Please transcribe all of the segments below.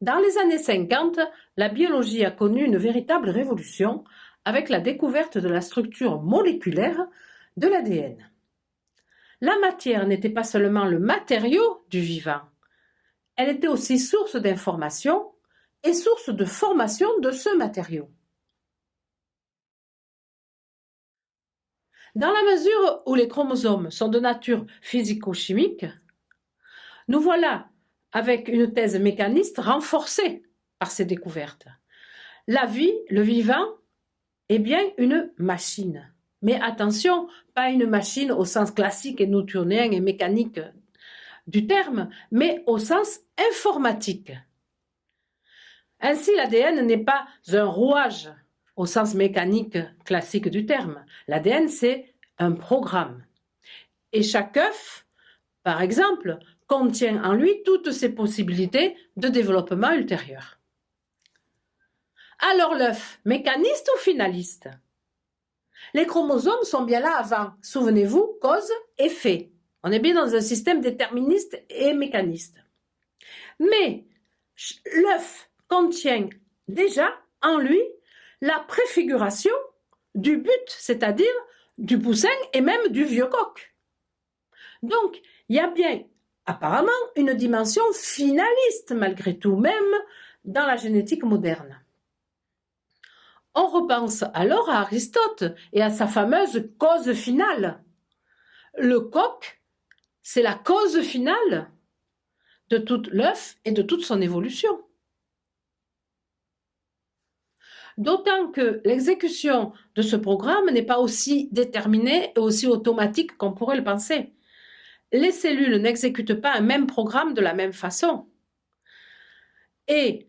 Dans les années 50, la biologie a connu une véritable révolution avec la découverte de la structure moléculaire de l'ADN. La matière n'était pas seulement le matériau du vivant, elle était aussi source d'information et source de formation de ce matériau. Dans la mesure où les chromosomes sont de nature physico-chimique, nous voilà avec une thèse mécaniste renforcée par ces découvertes. La vie, le vivant, est bien une machine. Mais attention, pas une machine au sens classique et newtonien et mécanique du terme, mais au sens informatique. Ainsi, l'ADN n'est pas un rouage au sens mécanique classique du terme. L'ADN, c'est un programme. Et chaque œuf, par exemple, contient en lui toutes ses possibilités de développement ultérieur. Alors l'œuf, mécaniste ou finaliste? Les chromosomes sont bien là avant. Souvenez-vous, cause, effet. On est bien dans un système déterministe et mécaniste. Mais l'œuf contient déjà en lui la préfiguration du but, c'est-à-dire du poussin et même du vieux coq. Donc, il y a bien apparemment une dimension finaliste malgré tout, même dans la génétique moderne. On repense alors à Aristote et à sa fameuse cause finale. Le coq, c'est la cause finale de tout l'œuf et de toute son évolution. D'autant que l'exécution de ce programme n'est pas aussi déterminée et aussi automatique qu'on pourrait le penser. Les cellules n'exécutent pas un même programme de la même façon. Et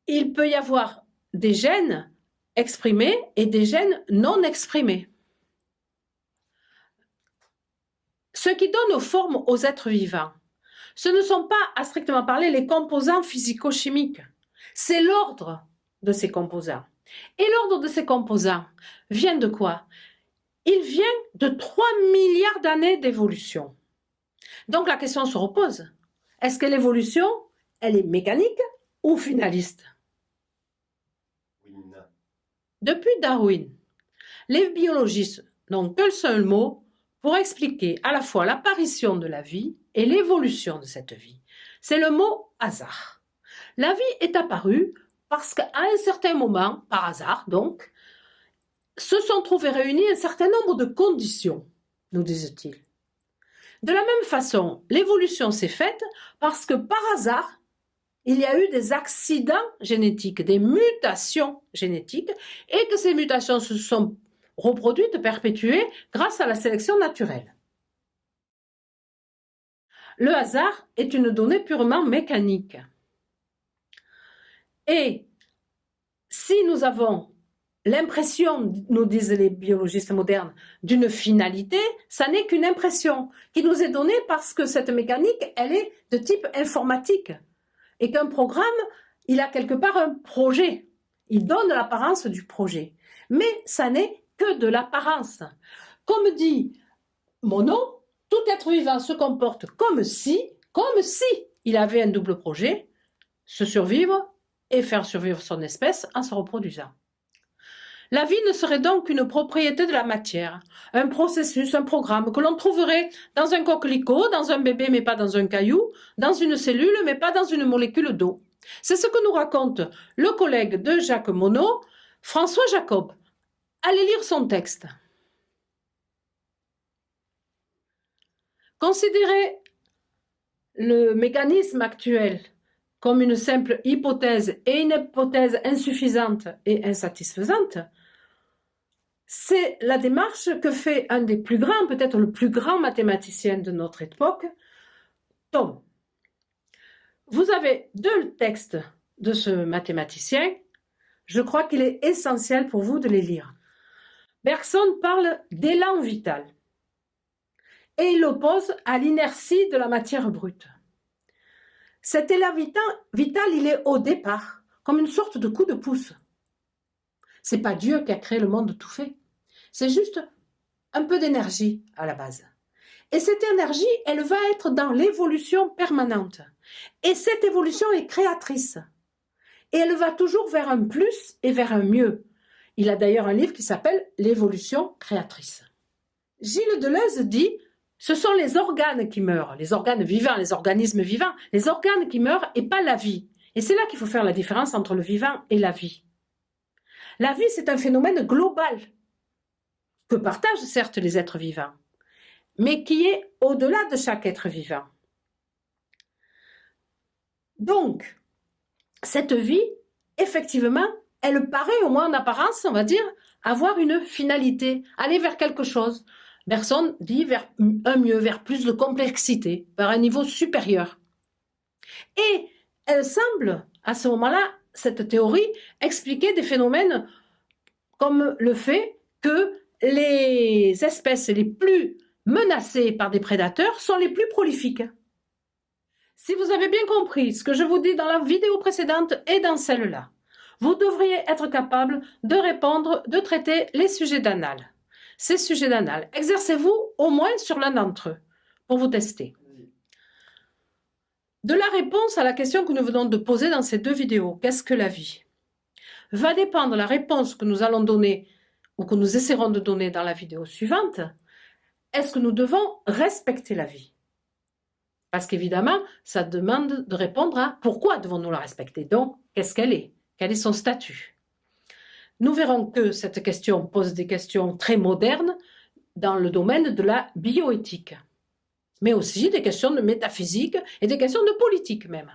il peut y avoir des gènes exprimés et des gènes non exprimés. Ce qui donne forme aux êtres vivants, ce ne sont pas, à strictement parler, les composants physico-chimiques. C'est l'ordre de ces composants. Et l'ordre de ces composants vient de quoi? Il vient de 3 milliards d'années d'évolution. Donc la question se repose. Est-ce que l'évolution, elle est mécanique ou finaliste? Depuis Darwin, les biologistes n'ont qu'un seul mot pour expliquer à la fois l'apparition de la vie et l'évolution de cette vie. C'est le mot hasard. La vie est apparue parce qu'à un certain moment, par hasard donc, se sont trouvées réunies un certain nombre de conditions, nous disent-ils. De la même façon, l'évolution s'est faite parce que par hasard, il y a eu des accidents génétiques, des mutations génétiques, et que ces mutations se sont reproduites, perpétuées, grâce à la sélection naturelle. Le hasard est une donnée purement mécanique. Et si nous avons l'impression, nous disent les biologistes modernes, d'une finalité, ça n'est qu'une impression qui nous est donnée parce que cette mécanique, elle est de type informatique. Et qu'un programme, il a quelque part un projet. Il donne l'apparence du projet. Mais ça n'est que de l'apparence. Comme dit Monod, tout être vivant se comporte comme si il avait un double projet, se survivre et faire survivre son espèce en se reproduisant. La vie ne serait donc qu'une propriété de la matière, un processus, un programme que l'on trouverait dans un coquelicot, dans un bébé mais pas dans un caillou, dans une cellule mais pas dans une molécule d'eau. C'est ce que nous raconte le collègue de Jacques Monod, François Jacob. Allez lire son texte. Considérer le mécanisme actuel comme une simple hypothèse et une hypothèse insuffisante et insatisfaisante, c'est la démarche que fait un des plus grands, peut-être le plus grand mathématicien de notre époque, Thom. Vous avez deux textes de ce mathématicien, je crois qu'il est essentiel pour vous de les lire. Bergson parle d'élan vital et il l'oppose à l'inertie de la matière brute. Cet élan vital, il est au départ comme une sorte de coup de pouce. C'est pas Dieu qui a créé le monde tout fait. C'est juste un peu d'énergie à la base. Et cette énergie, elle va être dans l'évolution permanente. Et cette évolution est créatrice. Et elle va toujours vers un plus et vers un mieux. Il a d'ailleurs un livre qui s'appelle « L'évolution créatrice ». Gilles Deleuze dit « Ce sont les organes qui meurent, les organes vivants, les organismes vivants, les organes qui meurent et pas la vie. » Et c'est là qu'il faut faire la différence entre le vivant et la vie. La vie, c'est un phénomène global que partagent certes les êtres vivants, mais qui est au-delà de chaque être vivant. Donc, cette vie, effectivement, elle paraît, au moins en apparence, on va dire, avoir une finalité, aller vers quelque chose. Bergson dit vers un mieux, vers plus de complexité, vers un niveau supérieur. Et elle semble, à ce moment-là, cette théorie, expliquer des phénomènes comme le fait que les espèces les plus menacées par des prédateurs sont les plus prolifiques. Si vous avez bien compris ce que je vous dis dans la vidéo précédente et dans celle-là, vous devriez être capable de répondre, de traiter les sujets d'anal. Ces sujets d'anal, exercez-vous au moins sur l'un d'entre eux pour vous tester. De la réponse à la question que nous venons de poser dans ces deux vidéos, qu'est-ce que la vie? Va dépendre la réponse que nous allons donner ou que nous essaierons de donner dans la vidéo suivante. Est-ce que nous devons respecter la vie? Parce qu'évidemment, ça demande de répondre à pourquoi devons-nous la respecter? Donc, qu'est-ce qu'elle est? Quel est son statut? Nous verrons que cette question pose des questions très modernes dans le domaine de la bioéthique, mais aussi des questions de métaphysique et des questions de politique même.